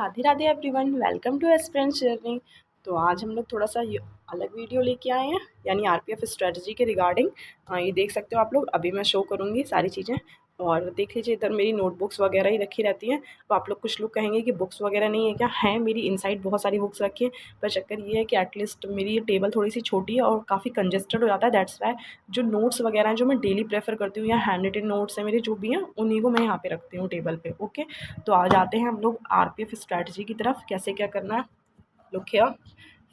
Radhe Radhe everyone, welcome two aspirants journey. तो आज हम लोग थोड़ा सा अलग वीडियो लेके आए हैं, यानी आरपीएफ स्ट्रेटजी के रिगार्डिंग। ये देख सकते हो आप लोग, अभी मैं शो करूँगी सारी चीज़ें। और देख लीजिए, इधर मेरी नोटबुक्स वगैरह ही रखी रहती हैं। तो आप लोग कुछ लोग कहेंगे कि बुक्स वगैरह नहीं है क्या? है, मेरी इनसाइड बहुत सारी बुक्स रखी हैं। पर चक्कर ये है कि एटलीस्ट मेरी ये टेबल थोड़ी सी छोटी है और काफ़ी कंजेस्टेड हो जाता है। दैट्स वाई जो नोट्स वगैरह हैं, जो मैं डेली प्रेफर करती हूँ, या हैंड रिटन नोट्स हैं मेरे जो भी हैं, उन्हीं को मैं यहाँ पे रखती हूँ टेबल पे। ओके, तो आज आते हैं हम लोग आरपीएफ स्ट्रैटेजी की तरफ, कैसे क्या करना है। लुक हियर,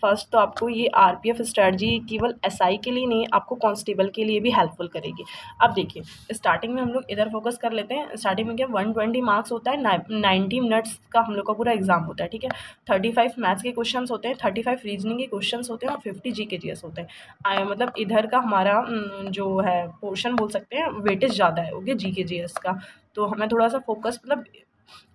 फर्स्ट तो आपको ये आरपीएफ स्ट्रैटेजी केवल एसआई के लिए नहीं, आपको कांस्टेबल के लिए भी हेल्पफुल करेगी। अब देखिए, स्टार्टिंग में हम लोग इधर फोकस कर लेते हैं। स्टार्टिंग में क्या 120 मार्क्स होता है, 90 मिनट्स का हम लोग का पूरा एग्जाम होता है। ठीक है, 35 मैथ्स के क्वेश्चन होते हैं, 35 रीजनिंग के क्वेश्चन होते हैं और 50 जीके जीएस होते हैं। मतलब इधर का हमारा जो है पोर्शन बोल सकते हैं, वेटेज ज़्यादा है ओके जीके जीएस का। तो हमें थोड़ा सा फोकस, मतलब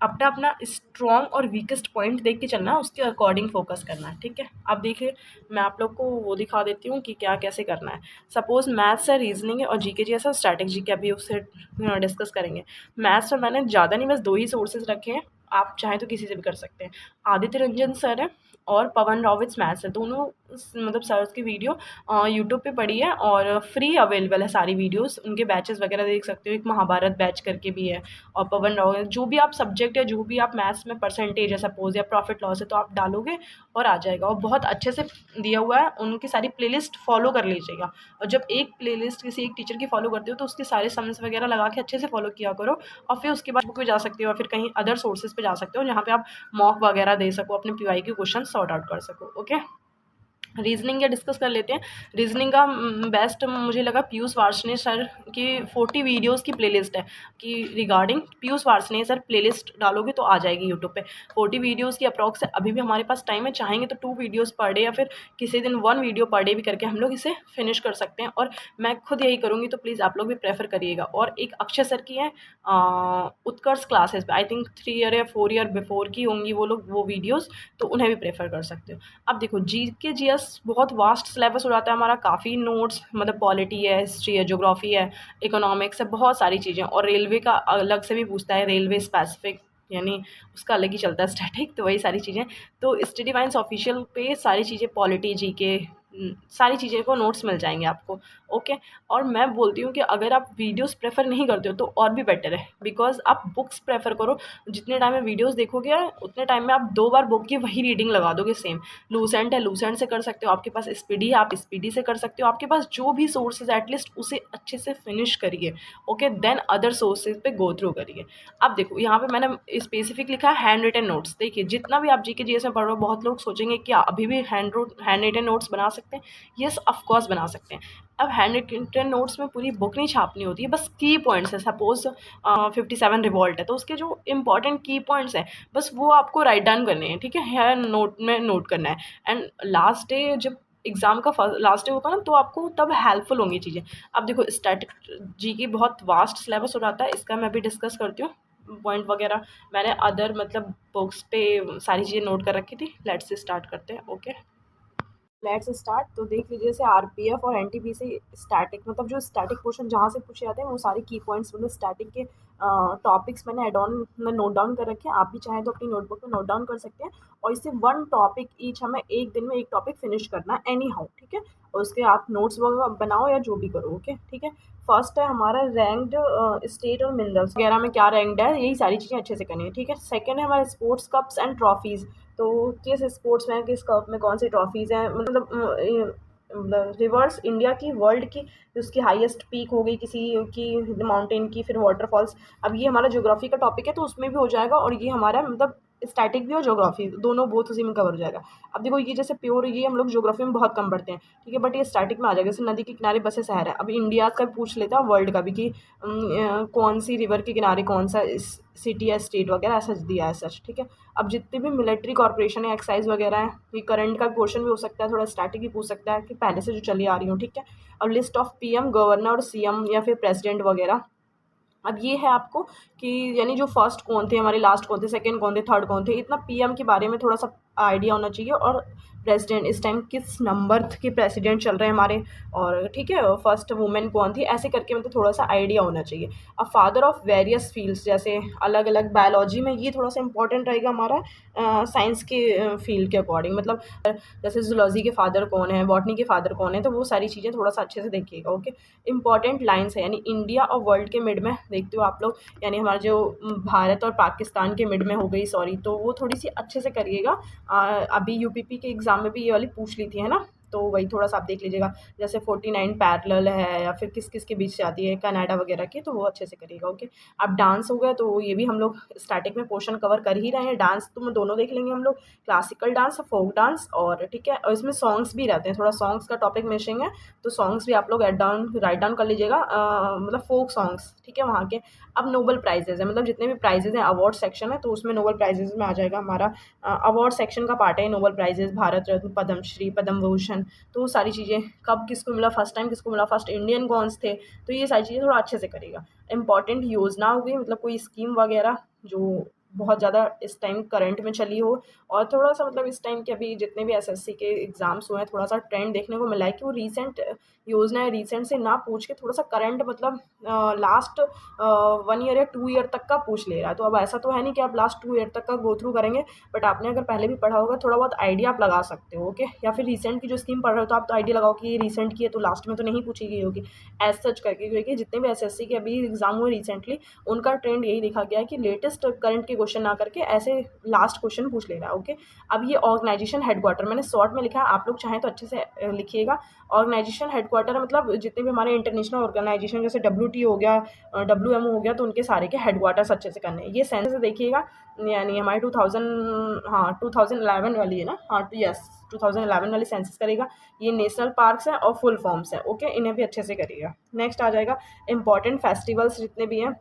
अपना अपना स्ट्रॉन्ग और वीकेस्ट पॉइंट देख के चलना है, उसके अकॉर्डिंग फोकस करना है। ठीक है, अब देखिए मैं आप लोग को वो दिखा देती हूँ कि क्या कैसे करना है। सपोज मैथ्स है, रीजनिंग है और जीके जैसा स्टैटिक जीके अभी उससे डिस्कस करेंगे। मैथ्स में मैंने ज़्यादा नहीं, बस 2 ही सोर्सेज रखे हैं, आप चाहें तो किसी से भी कर सकते हैं। आदित्य रंजन सर है और पवन रावित्स मैथ्स है, दोनों मतलब सर्स की वीडियो यूट्यूब पे पड़ी है और फ्री अवेलेबल है सारी वीडियोस। उनके बैचेस वगैरह देख सकते हो, एक महाभारत बैच करके भी है। और पवन राव, जो भी आप सब्जेक्ट है, जो भी आप मैथ्स में परसेंटेज है सपोज, या प्रॉफिट लॉस है, तो आप डालोगे और आ जाएगा। और बहुत अच्छे से दिया हुआ है, उनकी सारी प्लेलिस्ट फॉलो कर लीजिएगा। और जब एक प्लेलिस्ट किसी एक टीचर की फॉलो करते हो तो उसके सारे सम्स वगैरह लगा के अच्छे से फॉलो किया करो। और फिर उसके बाद बुक पे जा सकते हो या फिर कहीं अदर सोर्सेज पे जा सकते हो, जहाँ पे आप मॉक वगैरह दे सको, अपने पीवाई के क्वेश्चन सॉर्ट आउट कर सको। ओके, रीजनिंग या डिस्कस कर लेते हैं। रीजनिंग का बेस्ट मुझे लगा पीयूष वार्ष्णेय सर की 40 वीडियोस की प्लेलिस्ट है कि regarding Piyush Varshney sir playlist डालोगे तो आ जाएगी यूट्यूब पे। 40 वीडियोस की अप्रॉक्स है। अभी भी हमारे पास टाइम है, चाहेंगे तो 2 वीडियोस पर डे या फिर किसी दिन 1 वीडियो पर डे भी करके हम लोग इसे फिनिश कर सकते हैं। और मैं खुद यही करूँगी, तो प्लीज़ आप लोग भी प्रेफर करिएगा। और एक अक्षय सर की है उत्कर्ष क्लासेस, आई थिंक 3 ईयर या 4 ईयर बिफोर की होंगी वो लोग वो वीडियोज़, तो उन्हें भी प्रेफर कर सकते हो। अब देखो, जीके जीएस बहुत वास्ट सिलेबस हो जाता है हमारा, काफ़ी नोट्स, मतलब पॉलिटी है, हिस्ट्री है, ज्योग्राफी है, इकोनॉमिक्स है, बहुत सारी चीज़ें। और रेलवे का अलग से भी पूछता है, रेलवे स्पेसिफिक, यानी उसका अलग ही चलता है स्टैटिक, तो वही सारी चीज़ें। तो स्टडी वाइन्स ऑफिशियल पे सारी चीज़ें, पॉलिटी, जीके, सारी चीज़ें को नोट्स मिल जाएंगे आपको। ओके, और मैं बोलती हूँ कि अगर आप वीडियोस प्रेफर नहीं करते हो तो और भी बेटर है, बिकॉज आप बुक्स प्रेफर करो। जितने टाइम में वीडियोस देखोगे उतने टाइम में आप 2 बार बुक की वही रीडिंग लगा दोगे सेम। लूसेंट है, लूसेंट से कर सकते हो, आपके पास स्पीडी है, आप स्पीडी से कर सकते हो, आपके पास जो भी सोर्सेज एटलीस्ट उसे अच्छे से फिनिश करिए। ओके, देन अदर सोर्सेज पे गो थ्रू करिए। अब देखो, यहाँ पे मैंने स्पेसिफिक लिखा है हैंड रिटन नोट्स। देखिए, जितना भी आप जीके जीएस में पढ़ रहे हो, बहुत लोग सोचेंगे कि अभी भी हैंड रिटन नोट्स बना सकते हैं। येस, ऑफकोर्स बना सकते हैं। अब हैंड रिटन नोट्स में पूरी बुक नहीं छापनी होती है, बस की पॉइंट्स है। सपोज 57 रिवॉल्ट है, तो उसके जो इंपॉर्टेंट की पॉइंट्स हैं बस वो आपको राइट डाउन करने हैं। ठीक है, नोट में नोट करना है। एंड लास्ट डे जब एग्जाम का लास्ट डे होगा ना, तो आपको तब हेल्पफुल होंगी चीज़ें। अब देखो, स्टैटिक जी की बहुत वास्ट सिलेबस हो जाता है, इसका मैं भी डिस्कस करती हूँ पॉइंट वगैरह। मैंने अदर मतलब बुक्स पे सारी चीज़ें नोट कर रखी थी। लेट्स से स्टार्ट करते हैं। Okay, let's start. तो देख लीजिए, जैसे आरपीएफ और एनटीपीसी स्टैटिक, मतलब जो स्टैटिक क्वेश्चन जहाँ से पूछे जाते हैं वो सारे की पॉइंट्स, मतलब स्टैटिक के टॉपिक्स मैंने एड ऑन में नोट डाउन कर रखे हैं। आप भी चाहें तो अपनी नोटबुक में नोट डाउन कर सकते हैं। और इससे 1 टॉपिक ईच, हमें एक दिन में एक टॉपिक फिनिश करना है एनी हाउ। ठीक है, और उसके आप नोट्स वगैरह बनाओ या जो भी करो। ओके, ठीक है। फर्स्ट है हमारा रैंक्ड स्टेट और मिनरल्स वगैरह में क्या रैंक्ड है, यही सारी चीज़ें अच्छे से करनी है। ठीक है, सेकंड है हमारे स्पोर्ट्स कप्स एंड ट्रॉफीज़। तो किस स्पोर्ट्स में, किस कप में कौन सी ट्रॉफीज़ हैं, मतलब रिवर्स इंडिया की, वर्ल्ड की, उसकी हाईएस्ट पीक हो गई किसी की, माउंटेन की, फिर वाटरफॉल्स। अब ये हमारा ज्योग्राफी का टॉपिक है तो उसमें भी हो जाएगा, और ये हमारा मतलब स्टैटिक भी और ज्योग्राफी दोनों बोथ उसी में कवर हो जाएगा। अब देखो, ये जैसे प्योर, ये हम लोग ज्योग्राफी में बहुत कम पढ़ते हैं। ठीक है, बट ये स्टैटिक में आ जाएगा। जैसे नदी के किनारे बसे शहर है, अब इंडिया का भी पूछ लेता है, वर्ल्ड का भी, कि कौन सी रिवर के किनारे कौन सा सिटी या स्टेट वगैरह ऐसा दिया है सच। ठीक है, अब जितने भी मिलिट्री कॉर्पोरेशन है, एक्साइज वगैरह है, ये करंट का क्वेश्चन भी हो सकता है, थोड़ा स्टैटिक भी पूछ सकता है कि पहले से जो चली आ रही हो। ठीक है, अब लिस्ट ऑफ पीएम, गवर्नर और सीएम या फिर प्रेसिडेंट वगैरह। अब ये है आपको कि यानी जो फर्स्ट कौन थे हमारे, लास्ट कौन थे, सेकंड कौन थे, थर्ड कौन थे, इतना पीएम के बारे में थोड़ा सा आइडिया होना चाहिए। और प्रेसिडेंट इस टाइम किस नंबर के प्रेसिडेंट चल रहे हैं हमारे, और ठीक है फर्स्ट वुमेन कौन थी, ऐसे करके मतलब थोड़ा सा आइडिया होना चाहिए। अब फादर ऑफ वेरियस फील्ड्स, जैसे अलग अलग बायोलॉजी में ये थोड़ा सा इंपॉर्टेंट रहेगा हमारा साइंस के फील्ड के अकॉर्डिंग, मतलब जैसे जूलॉजी के फादर कौन है, बॉटनी के फादर कौन है, तो वो सारी चीज़ें थोड़ा सा अच्छे से देखिएगा। ओके, इंपॉर्टेंट लाइंस है, यानी इंडिया और वर्ल्ड के मिड में देखते हो आप लोग, यानी हमारा जो भारत और पाकिस्तान के मिड में हो गई, सॉरी, तो वो थोड़ी सी अच्छे से करिएगा। अभी यूपीपी के एग्ज़ाम में भी ये वाली पूछ ली थी, है ना, तो वही थोड़ा सा आप देख लीजिएगा। जैसे 49 पैरेलल है, या फिर किस किस के बीच से आती है, कनाडा वगैरह की, तो वो अच्छे से करिएगा। ओके, अब डांस हो गया, तो ये भी हम लोग स्टैटिक में पोर्शन कवर कर ही रहे हैं। डांस तो मैं दोनों देख लेंगे हम लोग, क्लासिकल डांस, फोक डांस, और ठीक है, और इसमें सॉन्ग्स भी रहते हैं, थोड़ा सॉन्ग्स का टॉपिक मिसिंग है, तो सॉन्ग्स भी आप लोग राइट डाउन कर लीजिएगा, मतलब फोक सॉन्ग्स, ठीक है, वहाँ के। अब नोबल प्राइजेज है, मतलब जितने भी प्राइजेज हैं, अवार्ड सेक्शन है, तो उसमें नोबल प्राइजेज में आ जाएगा हमारा, अवार्ड सेक्शन का पार्ट है नोबल प्राइजेज, भारत रत्न, पद्मश्री, पद्म भूषण, तो वो सारी चीज़ें कब किसको मिला फर्स्ट टाइम, किसको मिला फर्स्ट, इंडियन कौन्स थे, तो ये सारी चीज़ें थोड़ा अच्छे से करेगा। इंपॉर्टेंट योजना हो गई, मतलब कोई स्कीम वगैरह जो बहुत ज़्यादा इस टाइम करंट में चली हो, और थोड़ा सा मतलब इस टाइम के अभी जितने भी एसएससी के एग्ज़ाम्स हुए हैं, थोड़ा सा ट्रेंड देखने को मिला है कि वो रीसेंट योजनाएं रिसेंट से ना पूछ के थोड़ा सा करंट, मतलब लास्ट 1 ईयर या 2 ईयर तक का पूछ ले रहा है। तो अब ऐसा तो है नहीं कि आप लास्ट 2 ईयर तक का गो थ्रू करेंगे, बट आपने अगर पहले भी पढ़ा होगा, थोड़ा बहुत आइडिया आप लगा सकते हो। ओके, या फिर रिसेंट की जो स्कीम पढ़ रहे हो, तो आप तो आइडिया लगाओ कि ये रिसेंट की है, तो लास्ट में तो नहीं पूछी गई होगी, एज सच करके, क्योंकि जितने भी एसएससी के अभी एग्जाम हुए रिसेंटली, उनका ट्रेंड यही देखा गया है कि लेटेस्ट करंट के क्वेश्चन ना करके ऐसे लास्ट क्वेश्चन पूछ ले रहा है। ओके, अब ये ऑर्गेनाइजेशन हेडक्वार्टर मैंने शॉर्ट में लिखा है, आप लोग चाहें तो अच्छे से लिखिएगा। ऑर्गेनाइजेशन हेडक्वार्टर मतलब जितने भी हमारे इंटरनेशनल ऑर्गेनाइजेशन, जैसे WTO हो गया, WMO हो गया, तो उनके सारे के हेडक्वार्टर्स अच्छे से करने हैं। ये सेंस से देखिएगा, यानी हमारे 2011 वाली है ना, हाँ, तो यस, 2011 वाली सेंसस करेगा। ये नेशनल पार्क्स हैं और फुल फॉर्म्स हैं। ओके, इन्हें भी अच्छे से करिएगा। नेक्स्ट आ जाएगा इंपॉर्टेंट फेस्टिवल्स जितने भी हैं,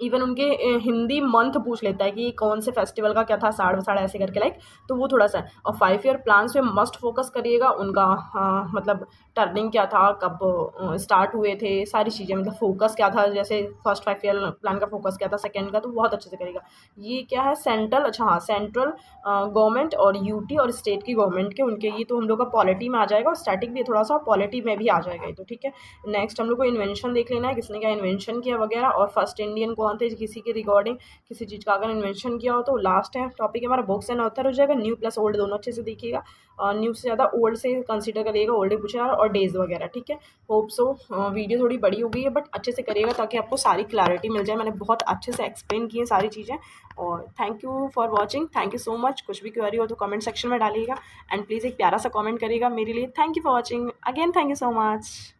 इवन उनके हिंदी मंथ पूछ लेता है कि कौन से फेस्टिवल का क्या था, साड़ वसाड़ ऐसे करके, लाइक, तो वो थोड़ा सा है। और 5 ईयर प्लान्स पे मस्ट फोकस करिएगा, उनका मतलब टर्निंग क्या था, कब स्टार्ट हुए थे, सारी चीज़ें, मतलब फोकस क्या था, जैसे फर्स्ट 5 ईयर प्लान का फोकस क्या था, सेकेंड का, तो बहुत अच्छे से करेगा। ये क्या है, सेंट्रल, अच्छा हाँ, सेंट्रल गवर्नमेंट और यूटी और स्टेट की गवर्नमेंट के, उनके, ये तो हम लोग का पॉलिटी में आ जाएगा, और स्टैटिक भी थोड़ा सा पॉलिटी में भी आ जाएगा ये, तो ठीक है। नेक्स्ट हम लोग को इन्वेंशन देख लेना है, किसने क्या इन्वेंशन किया वगैरह, और फर्स्ट इंडियन कौन थे, किसी के रिगार्डिंग किसी चीज़ का अगर इन्वेंशन किया हो, तो लास्ट है टॉपिक हमारा बुक्स एंड ऑथर हो जाएगा। न्यू प्लस ओल्ड दोनों अच्छे से देखिएगा, न्यू से ज़्यादा ओल्ड से कंसीडर करिएगा, ओल्ड ही पूछा, और डेज वगैरह, ठीक है। होप सो वीडियो थोड़ी बड़ी हो गई है, बट अच्छे से करिएगा ताकि आपको सारी क्लैरिटी मिल जाए। मैंने बहुत अच्छे से एक्सप्लेन की है सारी चीज़ें, और thank you for watching, thank you so much. कुछ भी क्वेरी हो तो कमेंट सेक्शन में डालिएगा, एंड प्लीज़ एक प्यारा सा कमेंट करिएगा मेरे लिए। Thank you for watching again, thank you so much.